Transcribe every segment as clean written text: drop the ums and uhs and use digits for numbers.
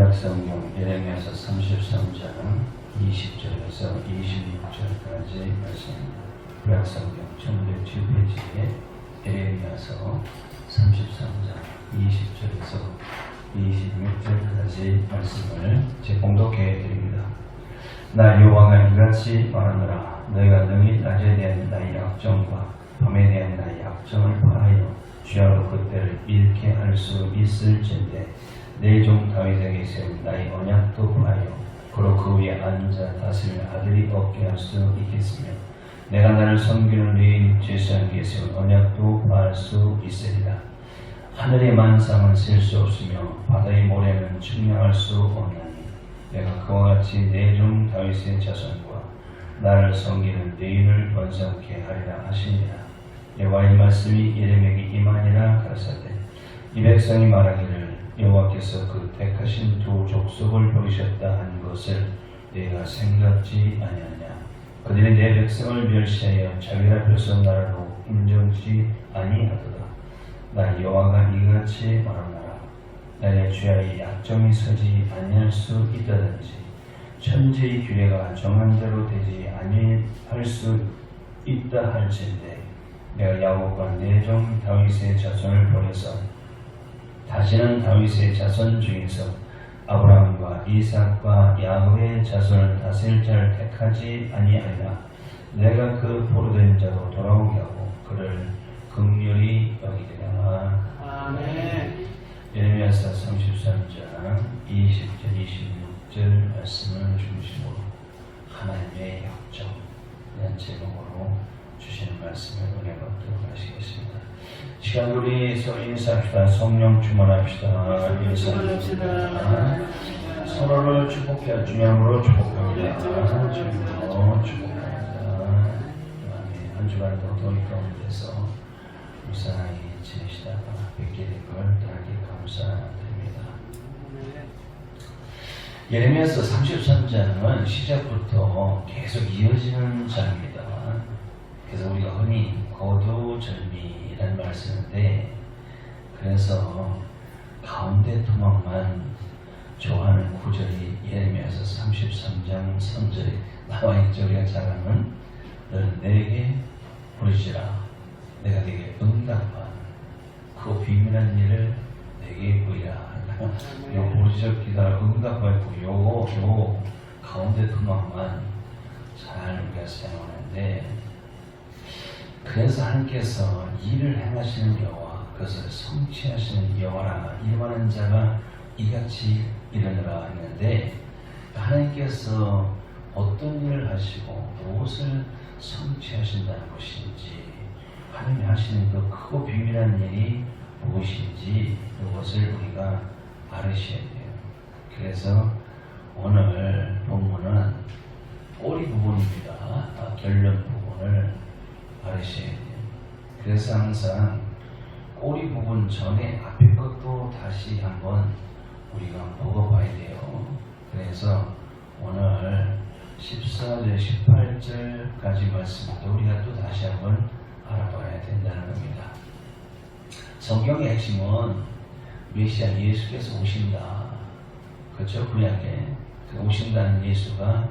구약성경 예레미야서 33장 20절에서 26절까지 말씀입니다. 구약성경 1907페이지에 예레미야서 33장 20절에서 26절까지 말씀을 제 공독해 드립니다. 나 여호와가 이같이 말하노라. 너희가 능히 낮에 대한 나의 약점과 밤에 대한 나의 약점을 파하여 주야로 그때를 잃게 할 수 있을진데 내 종 다윗에게 세운 나의 언약도 파하여 그로 그 위에 앉아 다스릴 아들이 없게 할 수 있겠으며 내가 나를 섬기는 네 제사장에게 세운 언약도 파할 수 있으리라. 하늘의 만상은 셀 수 없으며 바다의 모래는 측량할 수 없나니 내가 그와 같이 내 종 다윗의 자손과 나를 섬기는 너희를 번성케 하리라 하시니라. 여호와의 말씀이 예레미야에게 임하니라 가라사대 이 백성이 말하기를 여호와께서 그 택하신 두 족속을 버리셨다 한 것을 내가 생각지 아니하냐. 그들이 내 백성을 멸시하여 자기 앞에서 나라로 인정지 아니하도다. 나 여호와가 이같이 말하노라. 나의 주야의 약점이 서지 아니할 수 있다든지 천지의 규례가 정한 대로 되지 아니할 수 있다 할진대 내가 야곱과 내 종 다윗의 자손을 버려서 다시는 다윗의 자손 중에서 아브라함과 이삭과 야곱의 자손을 다스릴 자를 택하지 아니하리라. 내가 그 포로된 자로 돌아오게 하고 그를 긍휼히 여기리라. 아멘. 예레미야서 33장 20절 26절 말씀을 중심으로 하나님의 약점이라는 제목으로 주시는 말씀을 은혜 받도록 하시겠습니다. 시간 우리서 인사합시다. 성령 충만합시다. 인사합시다. 서로를 축복해 주님으로 축복합니다. 주님으로 축복합니다. 한 주간도 도니 가운데서 무사히 지내시다가 뵙게 된 걸 다하게 감사드립니다. 예레미야서 33장은 시작부터 계속 이어지는 장입니다. 그래서 우리가 흔히 거두절미라는 말씀인데 그래서 가운데 토막만 좋아하는 구절이 예레미야서 33장 3절에 나와있죠. 우리가 잘 아는 너는 내게 부르시라 내가 네게 응답한 그 비밀한 일을 내게 보이라. 요 부르짖어 기다려 응답하고 요 가운데 토막만 잘 우리가 사용하는데 그래서 하나님께서 일을 행하시는 여호와 그것을 성취하시는 여호와라 일하는 자가 이같이 일어나라 했는데 하나님께서 어떤 일을 하시고 무엇을 성취하신다는 것인지 하나님이 하시는 그 크고 비밀한 일이 무엇인지 이것을 우리가 알으셔야 돼요. 그래서 오늘 본문은 꼬리 부분입니다. 결론 부분을 알으셔야 돼요. 그래서 항상 꼬리 부분 전에 앞에 것도 다시 한번 우리가 보고 봐야 돼요. 그래서 오늘 14절, 18절까지 말씀도 우리가 또 다시 한번 알아봐야 된다는 겁니다. 성경의 핵심은 메시아 예수께서 오신다. 그렇죠? 구약에 오신다는 예수가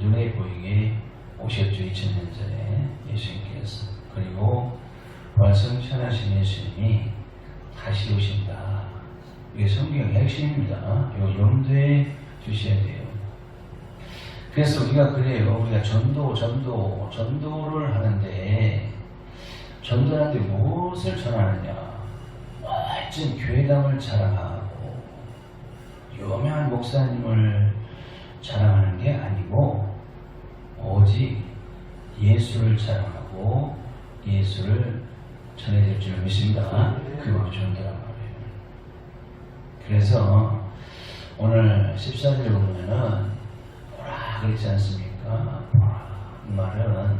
눈에 보이게 오셨죠. 2000년 전에 예수님께서. 그리고 부활승천하신 예수님이 다시 오신다. 이게 성경의 핵심입니다. 이거 염두에 두셔야 돼요. 그래서 우리가 그래요. 우리가 전도를 하는데 전도하는데 무엇을 전하느냐. 멋진 교회당을 자랑하고 유명한 목사님을 자랑하는 게 아니고 오직 예수를 자랑하고 예수를 전해질 줄 믿습니다. 그걸 전도란 말이에요. 그래서 오늘 14절에 보면은 보라 그렇지 않습니까? 보라 이 말은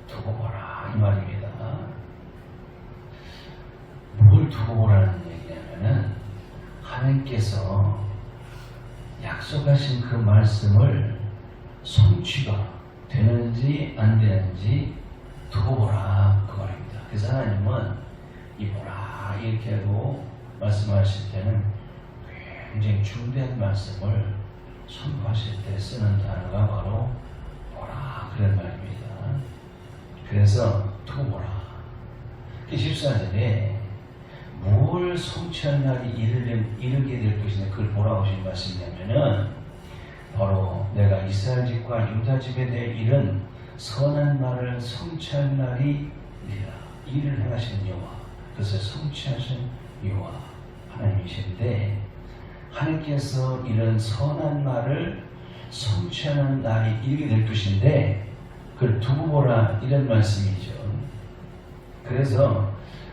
두고 보라 이 말입니다. 뭘 두고 보라는 얘기냐면은 하나님께서 약속하신 그 말씀을 성취가 되는지 안 되는지 두고 보라 그 말입니다. 그래서 하나님은 이 보라 이렇게 하고 말씀하실 때는 굉장히 중대한 말씀을 선포하실 때 쓰는 단어가 바로 보라 그런 말입니다. 그래서 두고 보라. 14절에 뭘 성취한 날이 이르게 될 것이냐 그걸 보라고 하신 말씀이냐면은 바로 내가 이스라엘 집과 유다 집에 대해 이른 선한 말을 성취할 날이 이르라. 일을 행하시는 여호와, 그것을 성취하신 여호와 하나님이신데, 하나님께서 이런 선한 말을 성취하는 날이 이르게 될 것인데 그걸 두고 보라 이런 말씀이죠. 그래서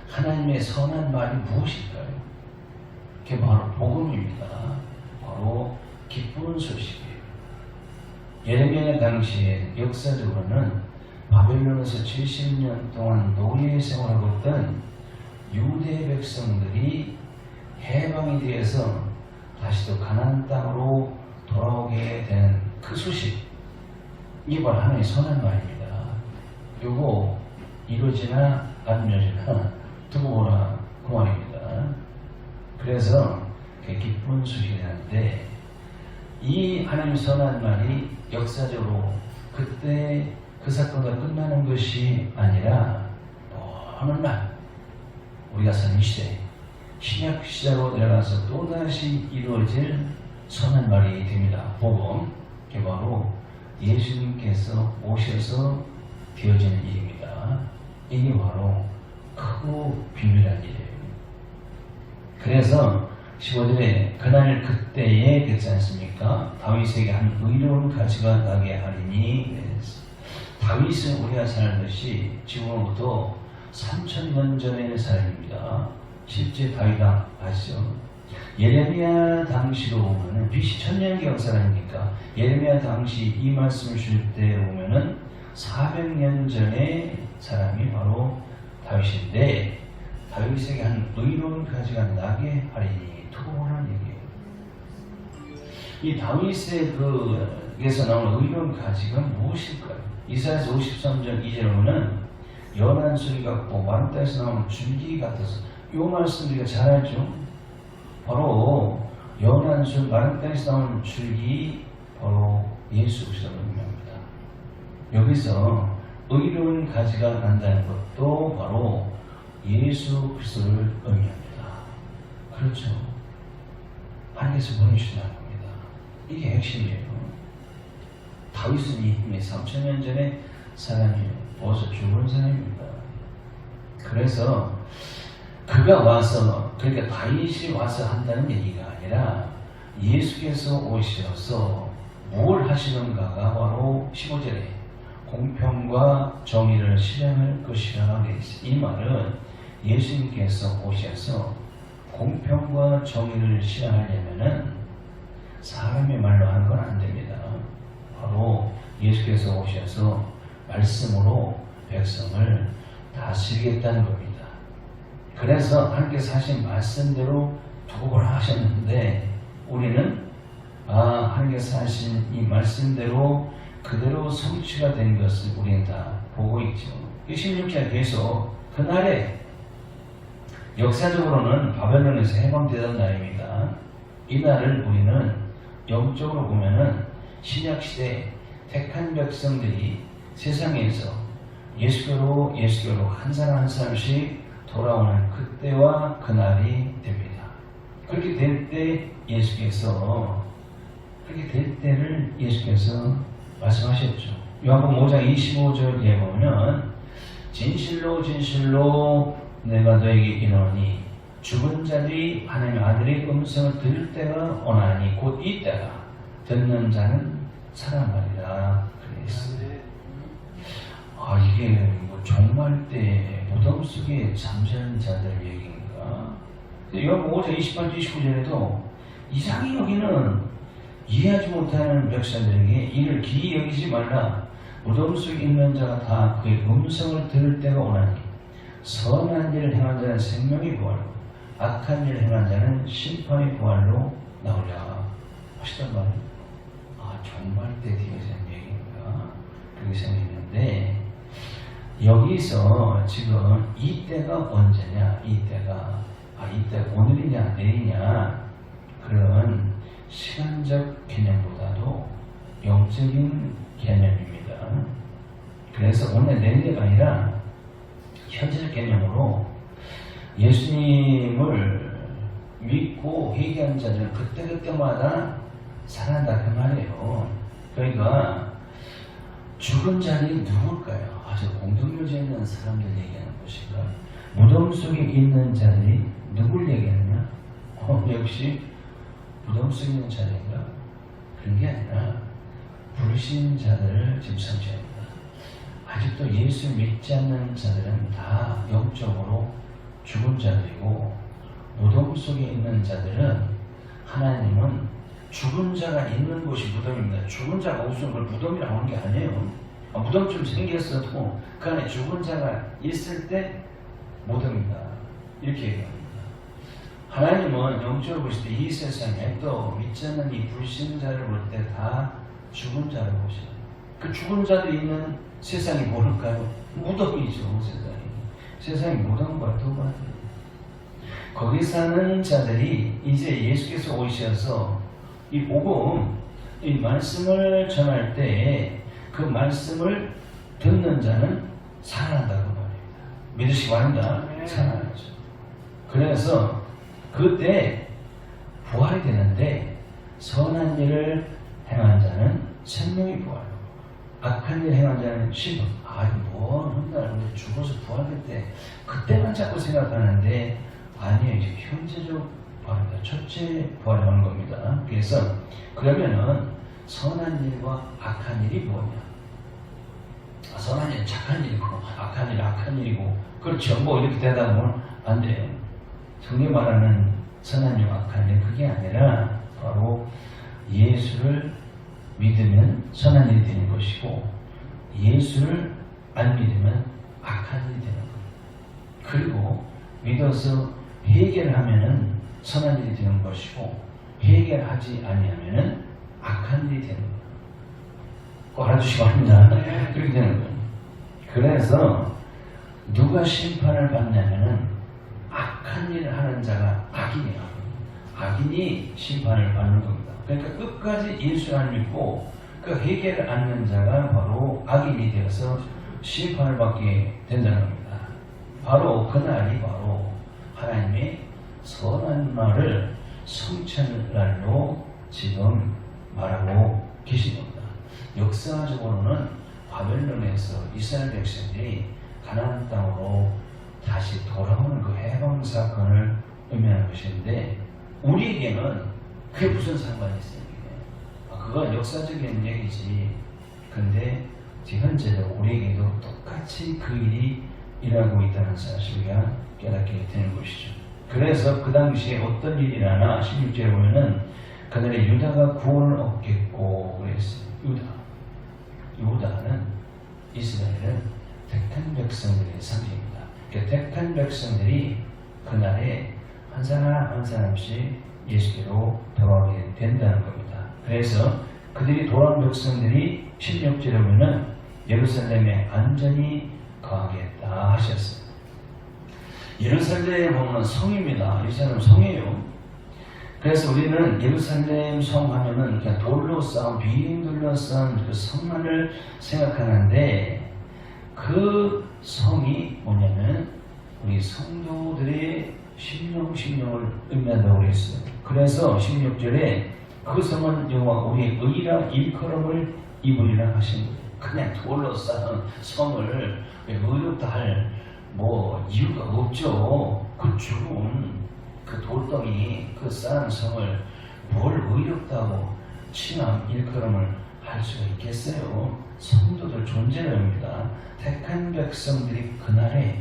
하나님의 선한 말이 무엇일까요? 그게 바로 복음입니다. 바로 기쁜 소식이에요. 예레미야 당시에 역사적으로는 바벨론에서 70년 동안 노예 생활하고 있던 유대 백성들이 해방이 되어서 다시 또 가나안 땅으로 돌아오게 된 그 소식, 이게 바로 하나님의 선한 말입니다. 그리고 이루어지나 안 이루어지나 두고 보라 그 말입니다. 그래서 기쁜 소식이라는데, 이 하나님의 선한 말이 역사적으로 그때 그 사건과 끝나는 것이 아니라 오늘날 우리가 사는 시대 신약 시대로 내려가서 또다시 이루어질 선한 말이 됩니다. 복음, 그게 바로 예수님께서 오셔서 되어지는 일입니다. 이게 바로 크고 비밀한 일이에요. 그래서 15절에 그날 그때에 그렇지 않습니까? 다윗에게 한 의로운 가지가 나게 하리니, 다윗은 우리가 살듯이 지금부터 3000년 전의 사람입니다. 실제 다윗 아시죠? 예레미야 당시로 보면은 BC 1000년기 역사라니까 예레미야 당시 이 말씀을 줄 때 보면은 400년 전의 사람이 바로 다윗인데, 다윗에게 한 의로운 가지가 나게 하리니 두고 보라는 얘기예요. 이 다윗의 그에서 나오는 의로운 가지가 무엇일까요? 이사야서 53장 2절에 보면 연한 소리 같고 마른 땅에서 나오는 줄기 같아서, 이 말씀 우리가 잘 알죠? 바로 연한 술, 마른 땅에서 나오는 줄기, 바로 예수 그리스도를 의미합니다. 여기서 의로운 가지가 난다는 것도 바로 예수 그리스도를 의미합니다. 그렇죠. 하나님께서 보내주신다는 겁니다. 이게 핵심이에요. 다윗은 이미 3000년 전에 사람이에요. 벌써 죽은 사람입니다. 그래서 그가 와서, 그러니까 다윗이 와서 한다는 얘기가 아니라 예수께서 오셔서 뭘 하시는가가 바로 15절에 공평과 정의를 실행할 것이라고 되어 있어요. 이 말은 예수님께서 오셔서 공평과 정의를 실행하려면은 사람의 말로 하는 건 안 됩니다. 바로 예수께서 오셔서 말씀으로 백성을 다스리겠다는 겁니다. 그래서 하나님께서 하신 말씀대로 두고 보라 하셨는데, 우리는 하나님께서 하신 이 말씀대로 그대로 성취가 된 것을 우리는 다 보고 있죠. 16절 계속 그날에 역사적으로는 바벨론에서 해방되던 날입니다. 이 날을 우리는 영적으로 보면은 신약시대 택한 백성들이 세상에서 예수교로 한 사람 한 사람씩 돌아오는 그때와 그날이 됩니다. 그렇게 될 때 그렇게 될 때를 예수께서 말씀하셨죠. 요한복음 5장 25절에 보면 진실로 진실로 내가 너에게 이르노니 죽은 자들이 하나님의 아들의 음성을 들을 때가 오나니 곧 이때가 듣는 자는 살아나리라 그랬어요. 이게 뭐 종말 때 무덤 속에 잠자는 자들 얘기인가? 요한복음 5장 28절 29절에도 이상히 여기는 이해하지 못하는 백성들에게 이를 기이 여기지 말라. 무덤 속에 있는 자가 다 그의 음성을 들을 때가 오나니 선한 일을 행한 자는 생명의 부활로, 악한 일을 행한 자는 심판의 부활로 나오리라 하시단 말이에요. 종말 때 뒤에서 얘기인가? 그렇게 생각했는데, 여기서 지금 이때가 언제냐? 이때가 오늘이냐 내일이냐? 그런 시간적 개념보다도 영적인 개념입니다. 그래서 오늘 내일가 아니라 현재적 개념으로 예수님을 믿고 회개한 자들은 그때그때마다 살아난다 그 말이에요. 그러니까 죽은 자들이 누굴까요? 아주 공동묘지에 있는 사람들 얘기하는 것인가? 무덤 속에 있는 자들이 누굴 얘기하느냐? 역시 무덤 속에 있는 자들인가? 그런 게 아니라 불신자들을 지금 선지합니다. 아직도 예수 믿지 않는 자들은 다 영적으로 죽은 자들이고, 무덤 속에 있는 자들은 하나님은 죽은 자가 있는 곳이 무덤입니다. 죽은 자가 없으면 그걸 무덤이라고 하는 게 아니에요. 무덤 좀 생겼어도 그 안에 죽은 자가 있을 때 무덤이다, 이렇게 얘기합니다. 하나님은 영적으로 보실 때 이 세상에 또 믿지 않는 이 불신자를 볼 때 다 죽은 자를 보셔요. 그 죽은 자들이 있는 세상이 뭘까요? 무덤이죠. 세상이 무덤과 똑같아요. 거기 사는 자들이 이제 예수께서 오셔서 이 복음, 이 말씀을 전할 때 그 말씀을 듣는 자는 살아난다고 말입니다. 믿으시기 바랍니다. 살아나죠. 그래서 그때 부활이 되는데, 선한 일을 행한 자는 생명이 부활하고 악한 일을 행한 자는 심판. 뭐 훗날 우리 죽어서 부활할 때 그때만 자꾸 생각하는데 아니에요. 이제 현재적 부활입니다. 첫째 부활하는 겁니다. 그래서 그러면은 선한 일과 악한 일이 뭐냐? 선한 일은 착한 일이고 악한 일은 악한 일이고, 그렇죠. 뭐 이렇게 되다 보면 안 돼요. 성경 말하는 선한 일, 악한 일, 그게 아니라 바로 예수를 믿으면 선한 일이 되는 것이고, 예수를 안 믿으면 악한 일이 되는 거예요. 그리고 믿어서 회개를 하면은 선한 일이 되는 것이고, 회개를 하지 아니하면은 악한 일이 되는 거예요. 꼭 알아주시기 바랍니다. 그렇게 되는 거예요. 그래서 누가 심판을 받냐면은 악한 일을 하는 자가 악인이라고. 악인이 심판을 받는 겁니다. 그러니까 끝까지 예수를 안 믿고 그 회개를 않는 자가 바로 악인이 되어서 심판을 받게 된다는 겁니다. 바로 그날이 바로 하나님의 선한 말을 성취하는 날로 지금 말하고 계신 겁니다. 역사적으로는 바벨론에서 이스라엘 백성들이 가나안 땅으로 다시 돌아오는 그 해방 사건을 의미하는 것인데, 우리에게는 그게 무슨 상관이 있어요? 그건 역사적인 얘기지. 근데 현재도 우리에게도 똑같이 그 일이 일하고 있다는 사실을 깨닫게 되는 것이죠. 그래서 그 당시에 어떤 일이 일어나 16절에 보면은 그날에 유다가 구원을 얻겠고 그랬어요. 유다는 이스라엘은 택한 백성들의 상징입니다. 그러니까 택한 백성들이 그날에 한 사람 한 사람씩 예수께로 돌아오게 된다는 겁니다. 그래서 그들이 돌아온 백성들이 16절에 보면 예루살렘에 안전히 거하겠다 하셨어요. 예루살렘에 보면 성입니다. 예루살렘 성이에요. 그래서 우리는 예루살렘 성 하면은 그냥 돌로 쌓은, 비행 돌로 쌓은 그 성만을 생각하는데, 그 성이 뭐냐면 우리 성도들의 심령을 의미한다고 했어요. 그래서 16절에 그 성은 여호와 우리의 의랑 일컬음을 입으리라 하신 거예요. 그냥 돌로 쌓은 성을 의롭다 할 뭐 이유가 없죠. 그 죽은 그 돌덩이, 그 쌓은 성을 뭘 의롭다고 친함 일컬음을 할 수가 있겠어요? 성도들 존재를 합니다. 택한 백성들이 그날에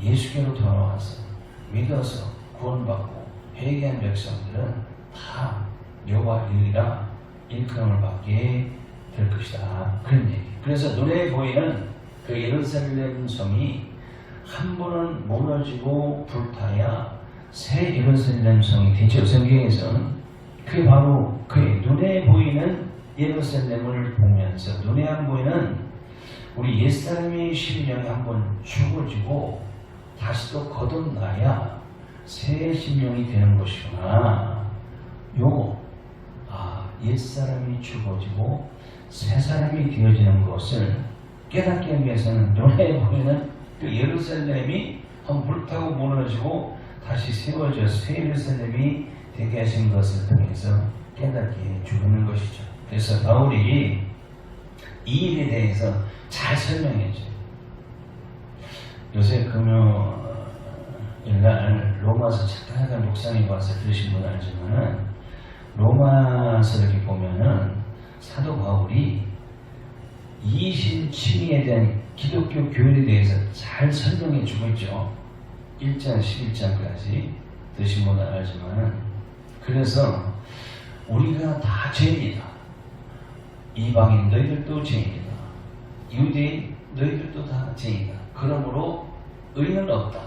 예수께로 돌아와서 믿어서 구원받고 회개한 백성들은 다 여호와 이르리라 일컬음을 받게 될 것이다. 그런 얘기. 그래서 눈에 보이는 그 예루살렘 성이 한 번은 무너지고 불타야 새 예루살렘 성이 되죠. 성경에서는 그게 바로 그의 눈에 보이는 예루살렘을 보면서 눈에 안 보이는 우리 옛사람의 심령이 한번 죽어지고 다시 또 거듭나야 새 심령이 되는 것이구나. 옛사람이 죽어지고 새 사람이 되어지는 것을 깨닫기 위해서는 눈에 보이는 그 예루살렘이 불타고 무너지고 다시 세워져 새 예루살렘이 되게 하신 것을 통해서 깨닫게 주는 것이죠. 그래서 바울이 이 일에 대해서 잘 설명해줘요. 요새 금요일날 로마서 잠깐 묵상해 와서 들으신 분 알지만은 로마서를 이렇게 보면은 사도 바울이 이신 칭의에 대한 기독교 교리에 대해서 잘 설명해 주고 있죠. 1장 11장까지 들으신 분은 알지만은 그래서 우리가 다 죄인이다. 이방인 너희들도 죄인이다. 유대인 너희들도 다 죄인이다. 그러므로 의는 없다.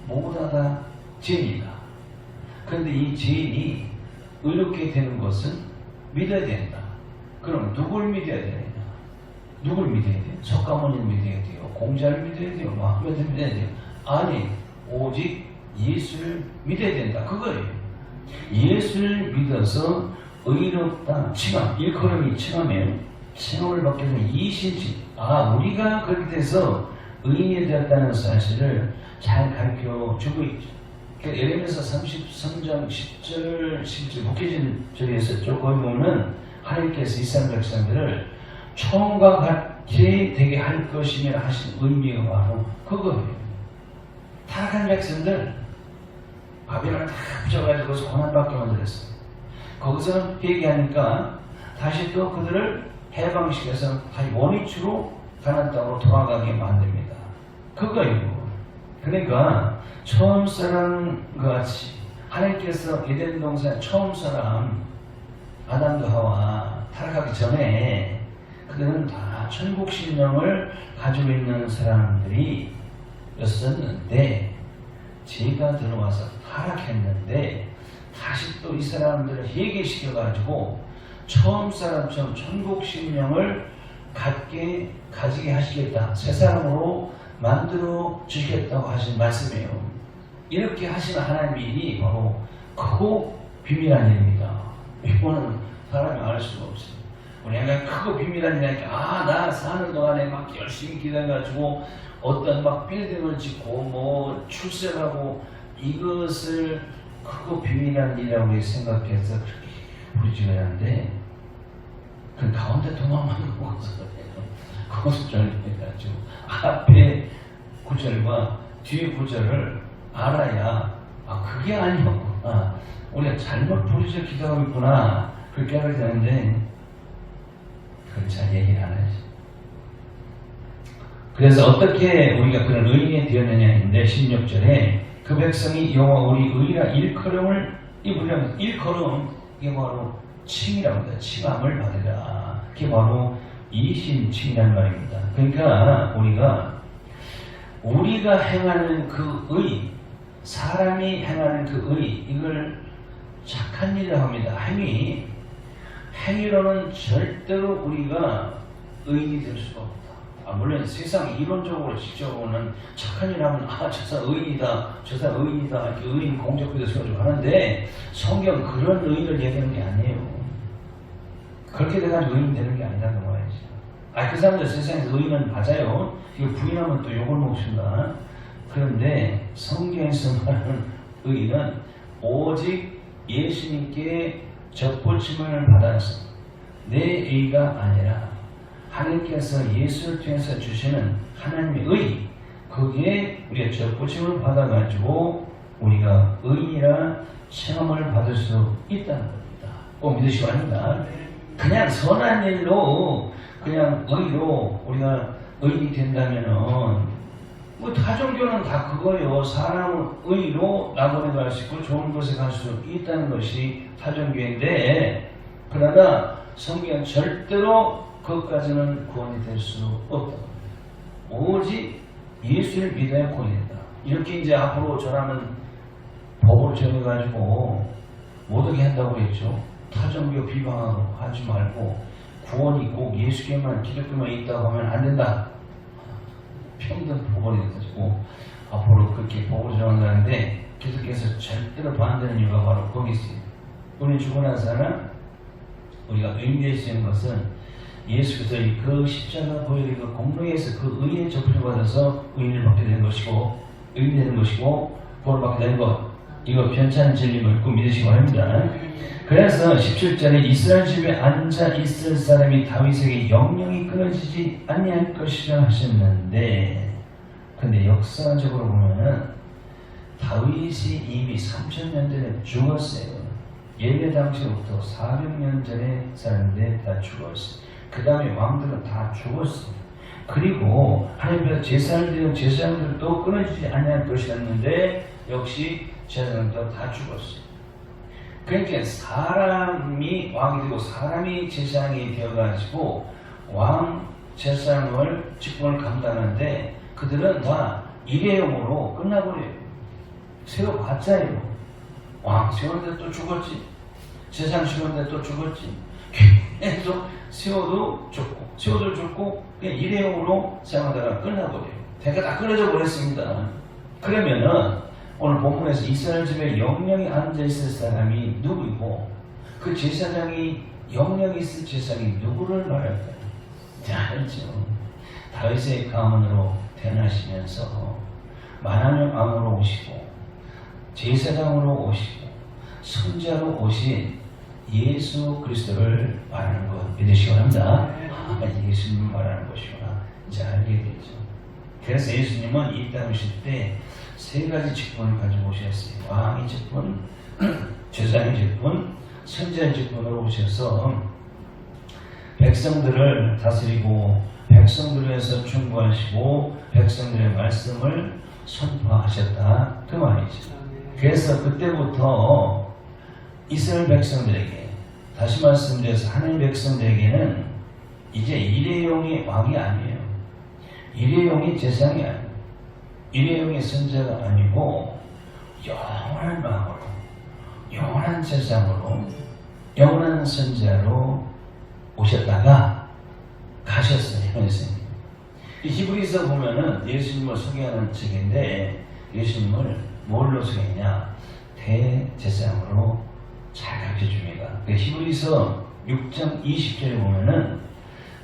모두 다 죄인이다. 그런데 이 죄인이 의롭게 되는 것은 믿어야 된다. 그럼 누굴 믿어야 되느냐? 누굴 믿어야 돼요? 석가모니를 믿어야 돼요? 공자를 믿어야 돼요? 마음에도 믿어야 돼요? 아니, 오직 예수를 믿어야 된다. 그거예요. 예수를 믿어서 의롭다 칭함, 일컬음이 칭함이에요. 칭함을 받게 되면 이신칭. 우리가 그렇게 돼서 의인이 되었다는 사실을 잘 가르쳐 주고 있죠. 예레미야서 33장 10절 11절 묶여진 절에 있었죠. 거기 보면 하나님께서 이스라엘 백성들을 처음과 같이 되게 할 것이며 하신 의미가 바로 그거예요. 타락한 백성들 바벨론을 다 붙여가지고 고난받게 만들었어요. 거기서 회개하니까 다시 또 그들을 해방시켜서 다시 원위치로 가나안 땅으로 돌아가게 만듭니다. 그거예요. 그러니까 처음 사람과 같이 하나님께서 에덴 동산 처음 사람 아담과 하와 타락하기 전에 그들은 다 천국 신령을 가지고 있는 사람들이 였었는데 죄가 들어와서 타락했는데 다시 또 이 사람들을 회개시켜 가지고 처음 사람처럼 천국 신령을 가지게 하시겠다. 새 사람으로 만들어 주시겠다고 하신 말씀이에요. 이렇게 하시는 하나님의 일이 바로 크고 비밀한 일입니다. 이거는 사람이 알 수가 없어요. 우리 약간 크고 비밀한 일이니까 나 사는 동안에 막 열심히 기다려가지고 어떤 막 빌딩을 짓고 출세하고 이것을 크고 비밀한 일이라고 생각해서 그렇게 부르지가 않는데 그 가운데 도망만 먹어서 그것을 전해가지고 앞에 구절과 뒤에 구절을 알아야 그게 아니었구나. 우리가 잘못 부르짖어 기도하고 있구나. 그렇게 하게 되는데 그걸 잘 얘기를 안 하지. 그래서 어떻게 우리가 그런 의인이 되었느냐인데 16절에 그 백성이 여호와 우리 의라 일컬음을 입으려면 일컬음 이게 바로 칭이라고 합니다. 칭함을 받으라. 그게 바로 이신칭이라는 말입니다. 그러니까 우리가 행하는 그 의, 사람이 행하는 그 의, 이걸 착한 일이라고 합니다. 행위로는 절대로 우리가 의인이 될 수가 없다. 물론 세상 이론적으로 직접으로는 착한 일 하면 저 사람 의인이다, 저 사람 의인이다 이렇게 의인 공적부터 세워주고 하는데 성경 그런 의인을 얘기하는 게 아니에요. 그렇게 돼가지고 의인 되는 게 아니라고 말이지. 그 사람들 세상에서 의인은 맞아요. 이거 부인하면 또 욕을 먹습니다. 그런데 성경에서 말하는 의인은 오직 예수님께 접붙임을 받아서 내 의가 아니라 하나님께서 예수를 통해서 주시는 하나님의 의, 거기에 우리가 접붙임을 받아가지고 우리가 의인이라 체험을 받을 수 있다는 겁니다. 꼭 믿으시기 바랍니다. 그냥 선한 일로 그냥 의로 우리가 의인이 된다면은 타종교는 다 그거예요. 사람을 의로 낙원에 갈 수 있고 좋은 곳에 갈 수 있다는 것이 타종교인데 그러나 성경은 절대로 그것까지는 구원이 될 수 없다. 오직 예수를 믿어야 구원이 된다. 이렇게 이제 앞으로 저라는 법으로 정해가지고 모두게 한다고 그랬죠. 타종교 비방하고 하지 말고 구원이 꼭 예수께만 기독교만 있다고 하면 안 된다. 평등 법원이 돼가지고 앞으로 그렇게 법을 정한다는데 기독교에서 절대로 반대하는 이유가 바로 거기 있어요. 우리 죽고 나서는 우리가 의인되시는 것은 예수께서 그 십자가 보혈의 그 공로에서 그 의의 접수를 받아서 의인을 받게 되는 것이고 의인 되는 것이고 복을 받게 되는 것, 이거 편찮은 진리를 꼭 믿으시기 바랍니다. 그래서 17절에 이스라엘 집에 앉아 있을 사람이 다윗에게 영영이 끊어지지 아니할 것이라 하셨는데, 근데 역사적으로 보면은 다윗이 이미 3000년 전에 죽었어요. 예배 당시부터 400년 전에 사는데 다 죽었어요. 그 다음에 왕들은 다 죽었어요. 그리고 하나님께서 제사를 드리는 제사장들도 끊어지지 아니할 것이었는데 역시 제사장도 다 죽었어요. 그러니까 사람이 왕이 되고 사람이 제사장이 되어가지고 왕 제사장을 직분을 감당하는데 그들은 다 일회용으로 끝나버려요. 세워봤자요. 왕 세웠는데 또 죽었지. 제사장 세웠는데 또 죽었지. 계속 세워도 죽고 세워도 죽고 그냥 일회용으로 사용하다가 끝나버려요. 대가 다 끊어져 버렸습니다. 그러면은 오늘 본문에서 이스라엘 집에 영영이 앉아있을 사람이 누구이고 그 제사장이 영영이 있을 제사장이 누구를 말할까요? 잘 알죠. 다윗의 가문으로 태어나시면서 만왕의 왕으로 오시고 제사장으로 오시고 선자로 오신 예수 그리스도를 말하는 것 믿으시기 바랍니다. 예수님을 말하는 것이구나 이제 알게 되죠. 그래서 예수님은 이 땅에 오실 때 세 가지 직분을 가지고 오셨어요. 왕의 직분, 제사장의 직분, 선자의 직분으로 오셔서 백성들을 다스리고 백성들을 위해서 충고하시고 백성들의 말씀을 선포하셨다 그 말이죠. 그래서 그때부터 이스라엘 백성들에게 다시 말씀드려서 하나님 백성들에게는 이제 일회용의 왕이 아니에요. 일회용의 제사장이 아니에요. 일회용의 선자가 아니고 영원한 왕으로 영원한 제사장으로 영원한 선자로 오셨다가 가셨어요. 선생님. 히브리서 보면은 예수님을 소개하는 책인데 예수님을 뭘로 소개했냐? 대제사장으로 잘 가르쳐줍니다. 히브리서 6장 20절에 보면은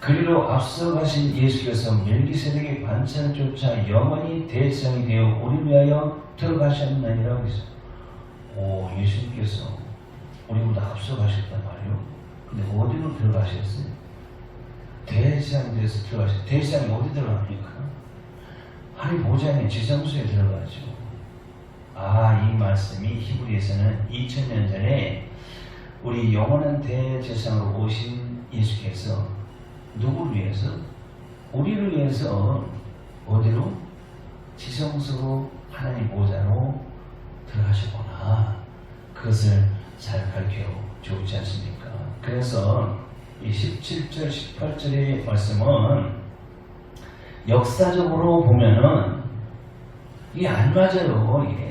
그리로 앞서가신 예수께서 멜기세덱의 반찬을 쫓아 영원히 대제사장이 되어 우리 위하여 들어가셨나니라 그랬어요. 오, 예수님께서 우리보다 앞서가셨단 말이에요. 근데 어디로 들어가셨어요? 대제사장에서 들어가셨어요. 대제사장이 어디 들어갑니까? 하나님 보좌의 지성소에 들어가죠. 이 말씀이 히브리에서는 2000년 전에 우리 영원한 대제사장으로 오신 예수께서 누구를 위해서? 우리를 위해서 어디로? 지성소로 하나님 보좌로 들어가셨구나. 그것을 잘 가르쳐 주지 않습니까? 그래서 이 17절, 18절의 말씀은 역사적으로 보면은 이게 안 맞아요. 이게.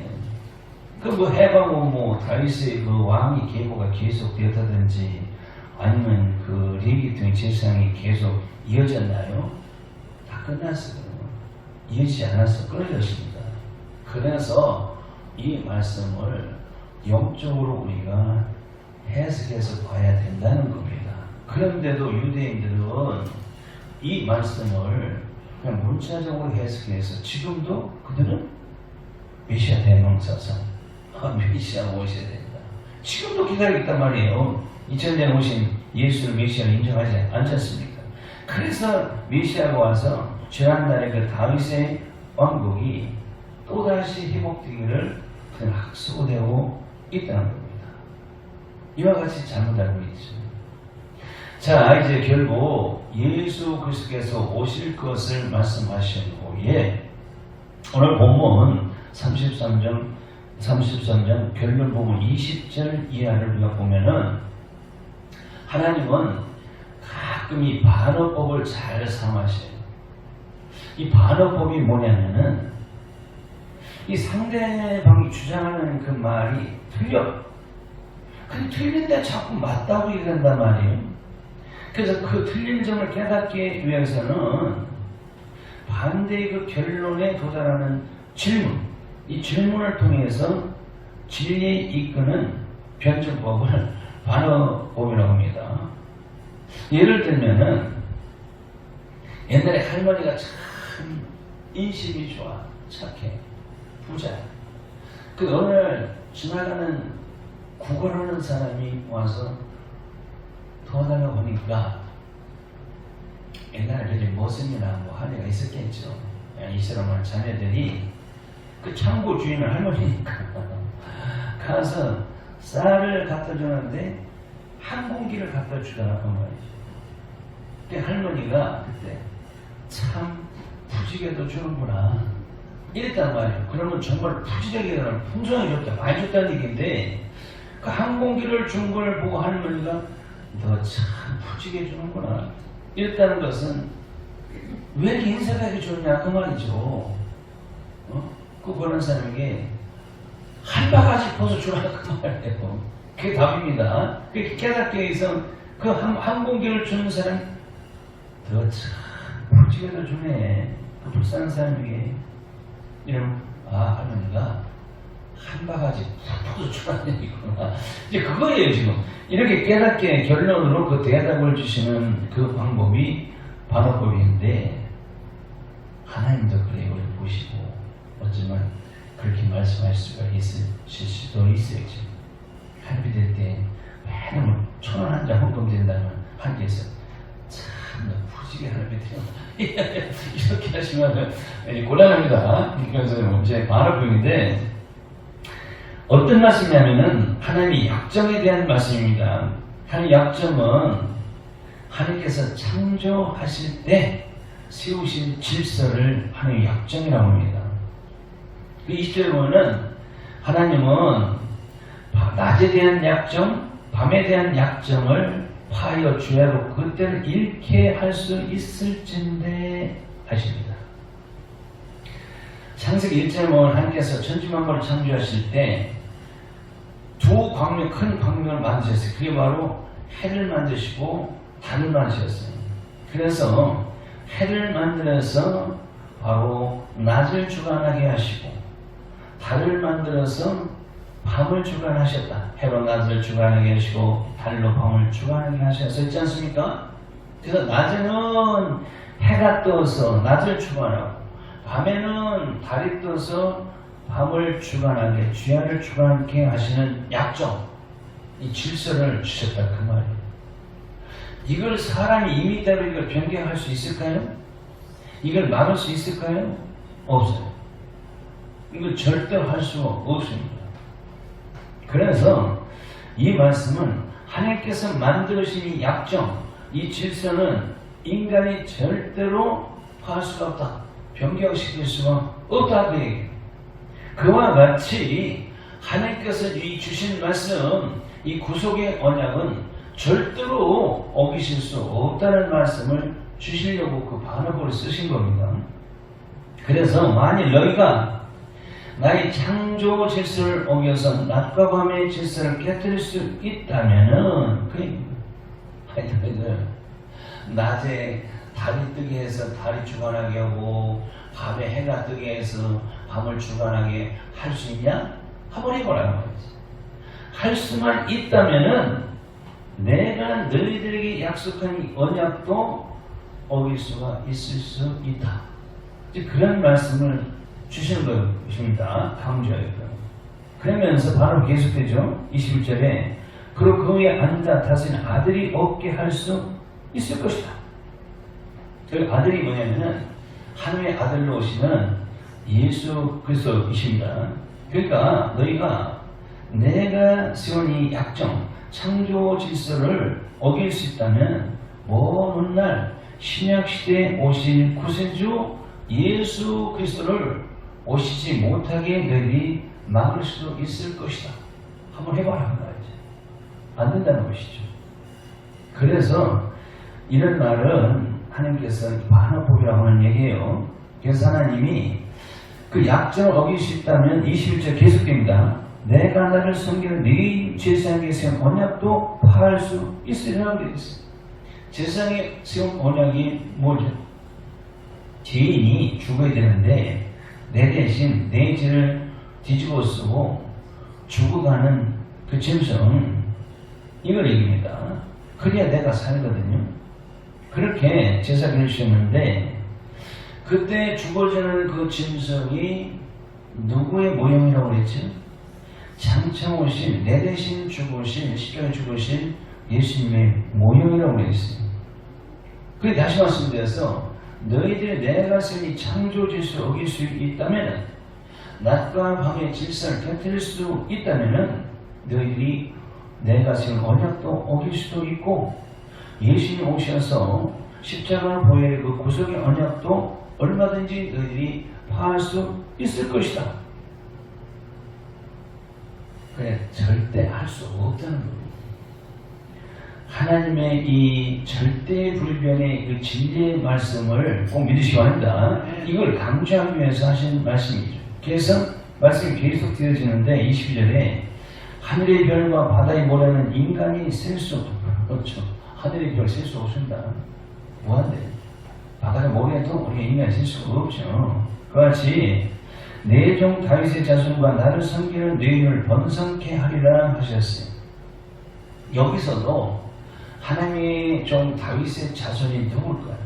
해방고 다윗의 그 왕이 계보가 계속 되었다든지 아니면 그 레위 등 제사장이 계속 이어졌나요? 다 끝났어요. 이어지지 않아서 끊어졌습니다. 그래서 이 말씀을 영적으로 우리가 해석해서 봐야 된다는 겁니다. 그런데도 유대인들은 이 말씀을 그냥 문자적으로 해석해서 지금도 그들은 메시아 대명사상 메시아가 오셔야 된다. 지금도 기다리고 있단 말이에요. 2000년 오신 예수를 메시아를 인정하지 않습니까? 그래서 메시아가 와서 지난날의 그 다윗의 왕국이 또다시 회복되기를 학수되고 있다는 겁니다. 이와 같이 잘못 알고 있죠. 자, 이제 결국 예수 그리스도께서 오실 것을 말씀하신 후에 오늘 본문 33장 결론 부분 20절 이하를 우리가 보면은 하나님은 가끔 이 반어법을 잘 사용하셔요. 이 반어법이 뭐냐면은 이 상대방이 주장하는 그 말이 틀려. 근데 틀린데 자꾸 맞다고 얘기한단 말이에요. 그래서 그 틀린 점을 깨닫기 위해서는 반대의 그 결론에 도달하는 질문, 이 질문을 통해서 진리에 이끄는 변증법을 반어법이라고 합니다. 예를 들면은 옛날에 할머니가 참 인심이 좋아, 착해, 부자. 그 어느 날 지나가는 구걸하는 사람이 와서 도와달라고 하니까 옛날에 이제 모습이나 뭐 한이가 있었겠죠. 이 사람은 자녀들이 그 창고 주인은 할머니니까 가서 쌀을 갖다 주는데 한 공기를 갖다 주더라고 말이죠. 그 할머니가 그때 참 부지게도 주는구나 이랬단 말이에요. 그러면 정말 부지하게 풍성하게 줬다, 많이 줬다는 얘기인데 그 한 공기를 준 걸 보고 할머니가 너 참 부지게 주는구나 이랬다는 것은 왜 이렇게 인사하게 줬냐 그 말이죠. 그 보는 사람에게 한 바가지 벗어 주라 그 말이에요. 그게 답입니다. 그 깨닫게 해서 그 한 공기를 주는 사람 너 참 부지게도 주네. 그 불쌍한 사람에게 이런 할머니가 한 바가지 푹 주라는 얘기구나. 이제 그거예요 지금. 이렇게 깨닫게 결론으로 그 대답을 주시는 그 방법이 반어법인데 하나님도 그래 우리 보시고 어쩌면 그렇게 말씀할 수가 있으실 수도 있어요. 지금 할비 될 때 매일 1,000원 한 장 헌금 된다면 한개에서 참 부지게 할비 돼요. 이렇게 하시면 곤란합니다. 그래서 이제 반어법인데 어떤 말씀이냐면은 하나님의 약정에 대한 말씀입니다. 하나님의 약정은 하나님께서 창조하실 때 세우신 질서를 하나님의 약정이라고 합니다. 그 20절에 보면은 하나님은 낮에 대한 약정, 밤에 대한 약정을 파하여 주야로 그때를 잃게 할 수 있을진데 하십니다. 창세기 1절에 보면 하나님께서 천지만물을 창조하실 때 두 광명, 큰 광명을 만드셨어요. 그게 바로 해를 만드시고 달을 만드셨어요. 그래서 해를 만들어서 바로 낮을 주관하게 하시고 달을 만들어서 밤을 주관하셨다. 해로 낮을 주관하게 하시고 달로 밤을 주관하게 하셔서 있지 않습니까? 그래서 낮에는 해가 떠서 낮을 주관하고 밤에는 달이 떠서 밤을 주관하게 주야를 주관하게 하시는 약정, 이 질서를 주셨다 그 말이에요. 이걸 사람이 임의대로 이걸 변경할 수 있을까요? 이걸 막을 수 있을까요? 없어요. 이걸 절대로 할 수가 없습니다. 그래서 이 말씀은 하나님께서 만드신 이 약정, 이 질서는 인간이 절대로 할 수가 없다. 변경시킬 수가 없다 그 얘기예요. 그와 같이 하나님께서 이 주신 말씀, 이 구속의 언약은 절대로 어기실 수 없다는 말씀을 주시려고 그 반어법을 쓰신 겁니다. 그래서 만일 너희가 나의 창조 질서를 어겨서 낮과 밤의 질서를 깨뜨릴 수 있다면은 낮에 달이 뜨게 해서 달이 주관하게 하고 밤에 해가 뜨게 해서 밤을 주관하게 할 수 있냐? 한번 해보라는 거지. 할 수만 있다면은 내가 너희들에게 약속한 이 언약도 어길 수가 있을 수 있다. 그런 말씀을 주시는 것입니다. 강조하였다. 그러면서 바로 계속되죠. 21절에 그리고 그 위에 앉아 다스리는 아들이 없게 할 수 있을 것이다. 그 아들이 뭐냐면은 하나님의 아들로 오시는 예수 그리스도이십니다. 그러니까 너희가 내가 세운 이 약정, 창조 질서를 어길 수 있다면 먼 훗날 신약시대에 오실 구세주 예수 그리스도를 오시지 못하게 너희들이 막을 수도 있을 것이다. 한번 해봐라 말이죠. 안 된다는 것이죠. 그래서 이런 말은 하나님께서 반어법이라고 하는 얘기예요. 그래서 하나님이 그 약정을 어길 수 있다면 21절 계속됩니다. 내가 나를 섬기는 네 제사장에게 세운 언약도 파할 수 있으리라고 되어 있어요. 제사장에 세운 언약이 뭐죠? 죄인이 죽어야 되는데 내 대신 내 죄를 뒤집어 쓰고 죽어가는 그 짐승 이걸 얘기입니다. 그래야 내가 살거든요. 그렇게 제사를 주셨는데 그때 죽어지는 그 짐승이 누구의 모형이라고 그랬죠? 장차 오신 내 대신 죽으신 십자가에 죽으신 예수님의 모형이라고 그랬어요. 그래 다시 말씀드려서 너희들이 내가 쓴 창조 질서를 어길 수 있다면 낮과 밤의 질서를 깨뜨릴 수 있다면 너희들이 내가 쓴 언약도 어길 수도 있고 예수님이 오셔서 십자가를 보혈의 그 구속의 언약도 얼마든지 너희들이 파할 수 있을 것이다. 그래 절대 할 수 없다는 거예요. 하나님의 이 절대 불변의 그 진리의 말씀을 꼭 믿으시기 바랍니다. 이걸 강조하기 위해서 하신 말씀이죠. 그래서 말씀이 계속 되어지는데 22절에 하늘의 별과 바다의 모래는 인간이 셀 수 없죠. 하늘의 별 셀 수 없습니다. 뭐한데? 바다의 모래도 우리가 인간이 셀 수가 없죠. 그같이 내 종 다윗의 자손과 나를 섬기는 레인을 번성케 하리라 하셨어요. 여기서도 하나님의 종 다윗의 자손이 누굴까요?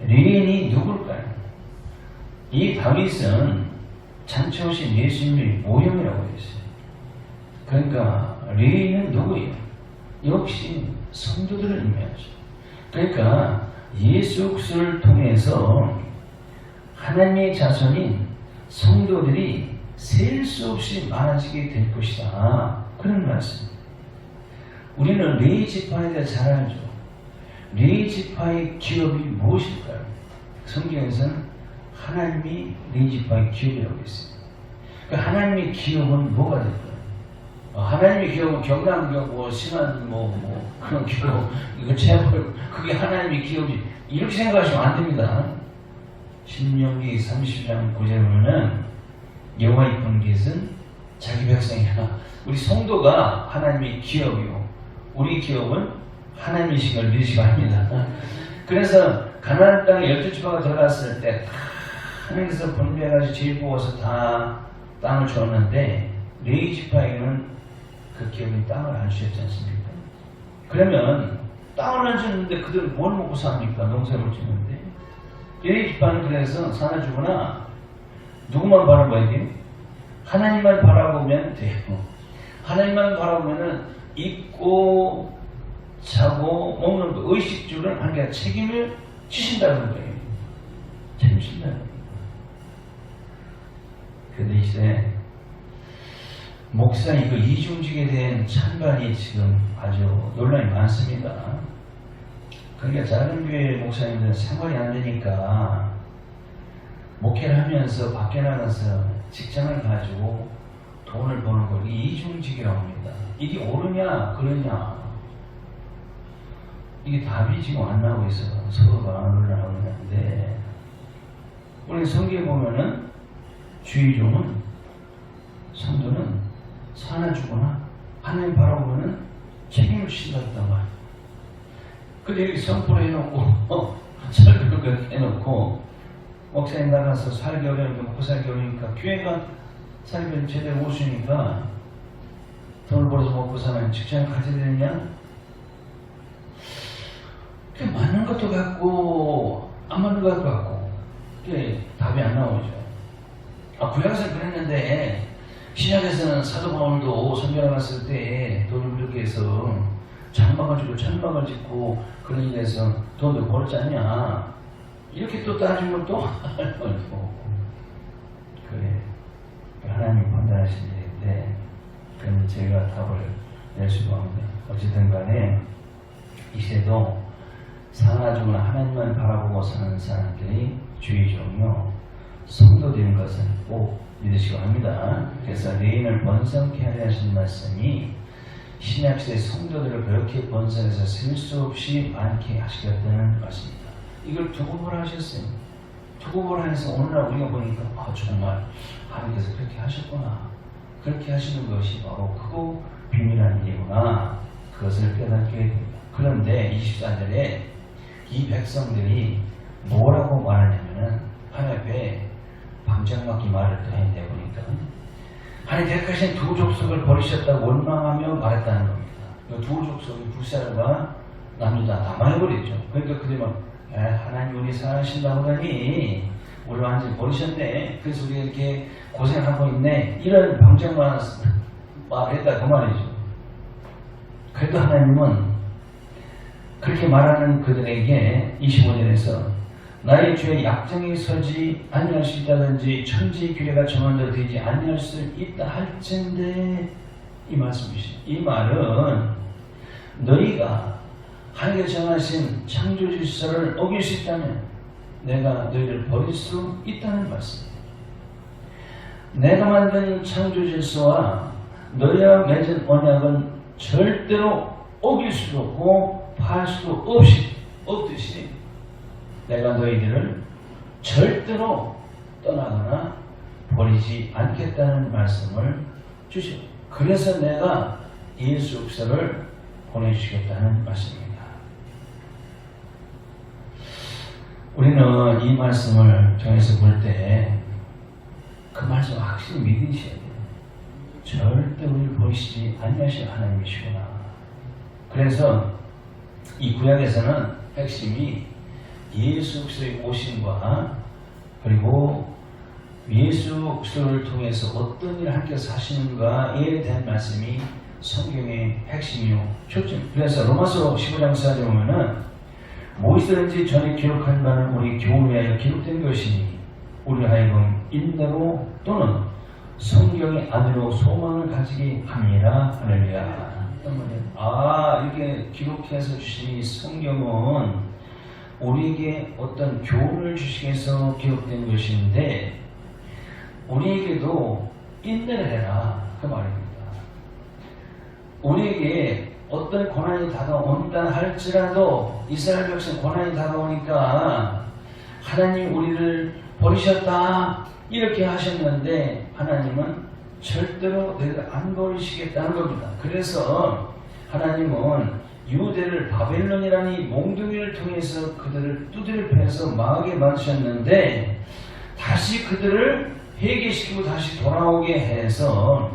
레인이 누굴까요? 이 다윗은 장차 오신 예수님의 모형이라고 했어요. 그러니까 레인은 누구예요? 역시 성도들을 의미하죠. 그러니까 예수 그리스도를 통해서 하나님의 자손인 성도들이 셀 수 없이 많아지게 될 것이다. 그런 말씀. 우리는 레위 지파에 대해 잘 알죠. 레위 지파의 기업이 무엇일까요? 성경에서는 하나님이 레위 지파의 기업이라고 했어요. 그 하나님의 기업은 뭐가 될까요? 하나님의 기업은 경남 뭐 심한 그런 기업 이거 재벌 그게 하나님의 기업이 이렇게 생각하시면 안 됩니다. 신명기 30장 9절에 보면 여호와의 번깃은 자기 백성이라 우리 성도가 하나님의 기업이요 우리 기업은 하나님이신 걸 믿으시기 바랍니다. 그래서 가나안 땅에 12지파가 들어갔을 때 다 하나님께서 분배해가지고 제일 뽑아서 다 땅을 주었는데 레위 지파에게는 그 기업인 땅을 안 주셨지 않습니까? 그러면 땅을 안 주는데 그들은 뭘 먹고 삽니까? 농사를 짓는데 레위 지파는 그래서 사나주구나 누구만 바라봐야 돼요? 하나님만 바라보면 돼요. 하나님만 바라보면은 입고 자고 먹는 거 의식주를 하나님께서 책임을 지신다는 거예요. 책임진다는 거예요. 근데 이제 목사님 그 이중직에 대한 찬반이 지금 아주 논란이 많습니다. 그러니까 작은 교회 목사님들은 생활이 안 되니까 목회를 하면서 밖에 나가서 직장을 가지고 돈을 버는 걸 이중직이라고 합니다. 이게 옳으냐 그러냐 이게 답이 지금 안 나오고 있어요. 서로가 논란하고 있는데 우리 성경에 보면은 주의종은 성도는 사나 주거나 하나님 바라보면은 책임을 지신다 했단 말이에요. 근데 여기 선포를 해놓고 설교를 해놓고 목사님 나가서 살기 어려우니까 먹고 살기 어려우니까 교회가 살기를 제대로 못 주니까 돈을 벌어서 먹고 사는 직장을 가져야 되느냐? 그게 맞는 것도 같고 안 맞는 것도 같고 그게 답이 안 나오죠. 구약에서는 그랬는데 신약에서는 사도 바울도 선교를 갔을 때 돈을 그렇게 해서 장막을 짓고 천막을 짓고 그런 일에서 돈을 벌었지 않냐 이렇게 또 따지면 또 그래 하나님이 판단하신 일인데 그럼 제가 답을 낼 수가 없네요. 어쨌든 간에 이제도 사나주나 하나님만 바라보고 사는 사람들이 주의종이요 성도되는 것은 꼭 믿으시기 바랍니다. 그래서 레인을 번성케 하려 하신 말씀이 신약시대 성도들을 그렇게 번성해서 셀 수 없이 많게 하시겠다는 말씀입니다. 이걸 두고 보라 하셨어요. 두고 보라 해서 오늘날 우리가 보니까 정말 하나님께서 그렇게 하셨구나. 그렇게 하시는 것이 바로 크고 비밀한 일이구나. 그것을 깨닫게 됩니다. 그런데 24절에 이 백성들이 뭐라고 말하냐면은 하나님 앞에 방장막기 말을 또 했는데 보니까 아니 대가신 두 족속을 버리셨다고 원망하며 말했다는 겁니다. 두 족속이 불사르가 남유다 다 말해버렸죠. 그러니까 그들은 하나님 우리 사랑하신다고 하더니 우리 완전히 버리셨네. 그래서 우리가 이렇게 고생하고 있네. 이런 방정만 말했다 그 말이죠. 그래도 하나님은 그렇게 말하는 그들에게 25절에서 나의 주의 약정이 서지 아니할 수 있다든지 천지의 규례가 정한 대로 되지 아니할 수 있다 할진대 이 말씀이시죠. 이 말은 너희가 하나님께 정하신 창조 질서를 어길 수 있다면 내가 너희를 버릴 수 있다는 말씀입니다. 내가 만든 창조 질서와 너희와 맺은 언약은 절대로 어길 수도 없고 파할 수도 없듯이 내가 너희들을 절대로 떠나거나 버리지 않겠다는 말씀을 주시고 그래서 내가 예수 그리스도를 보내주시겠다는 말씀입니다. 우리는 이 말씀을 통해서 볼 때 그 말씀 확실히 믿으셔야 돼요. 절대 우리를 버리시지 아니하실 하나님이시구나. 그래서 이 구약에서는 핵심이 예수 그리스도의 오심과 그리고 예수 그리스도를 통해서 어떤 일을 하나님께서 하시는가에 대한 말씀이 성경의 핵심이요 초점. 그래서 로마서 15장 4절에 보면은 무엇이든지 전에 기록한 바는 우리 교훈을 위하여 기록된 것이니 우리 하여금 인내로 또는 성경의 안으로 소망을 가지게 함이라. 할렐루야. 이렇게 기록해서 주신 이 성경은 우리에게 어떤 교훈을 주시기 위해서 기록된 것인데 우리에게도 인내를 해라 그 말입니다. 우리에게 어떤 고난이 다가온다 할지라도 이스라엘 백성 고난이 다가오니까 하나님 우리를 버리셨다 이렇게 하셨는데 하나님은 절대로 너희를 안 버리시겠다는 겁니다. 그래서 하나님은 유대를 바벨론이라는 몽둥이를 통해서 그들을 두드려 패서 망하게 만드셨는데 다시 그들을 회개시키고 다시 돌아오게 해서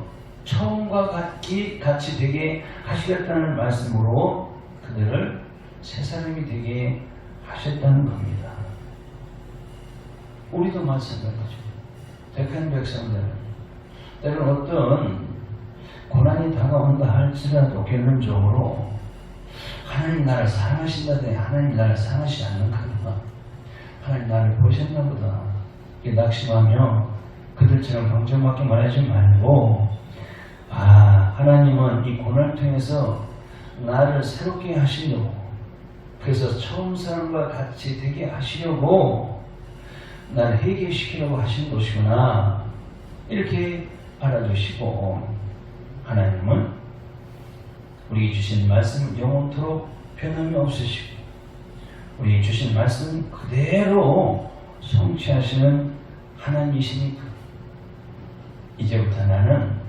처음과 같이 되게 하시겠다는 말씀으로 그들을 새 사람이 되게 하셨다는 겁니다. 우리도 마찬가지죠. 택한 백성들은 때로는 어떤 고난이 다가온다 할지라도 결론적으로 하나님 나를 사랑하신다더니 하나님 나를 사랑하시지 않는구나. 하나님 나를 보셨나 보다. 이렇게 낙심하며 그들처럼 방정맞게 말하지 말고 하나님은 이 고난을 통해서 나를 새롭게 하시려고 그래서 처음 사람과 같이 되게 하시려고 나를 회개시키려고 하신 것이구나 이렇게 알아주시고 하나님은 우리에게 주신 말씀 영원토록 변함이 없으시고 우리에게 주신 말씀 그대로 성취하시는 하나님이시니까 이제부터 나는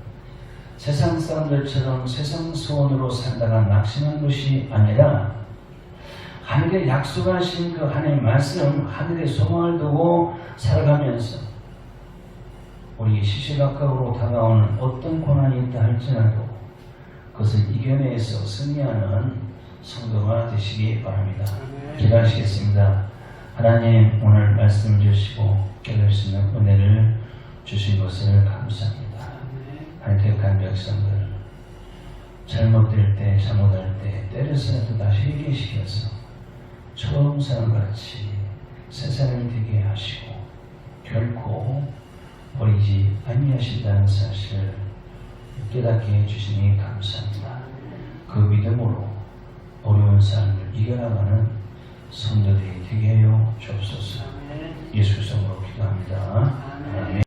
세상 사람들처럼 세상 소원으로 살다가 낙심한 것이 아니라 하늘에 약속하신 그 하나님 말씀 하늘에 소망을 두고 살아가면서 우리 시시각각으로 다가오는 어떤 고난이 있다 할지라도 그것을 이겨내서 승리하는 성도가 되시기 바랍니다. 기도하시겠습니다. 하나님 오늘 말씀 주시고 깨달을 수 있는 은혜를 주신 것을 감사합니다. 하나님 택한 백성들 잘못될 때 잘못할 때 때려서라도 다시 회개시켜서 처음 사람같이 새 사람이 되게 하시고 결코 버리지 아니하신다는 사실을 깨닫게 해주시니 감사합니다. 그 믿음으로 어려운 삶을 이겨나가는 성도들이 되게 하여 주옵소서. 예수 그리스도로 기도합니다. 아멘.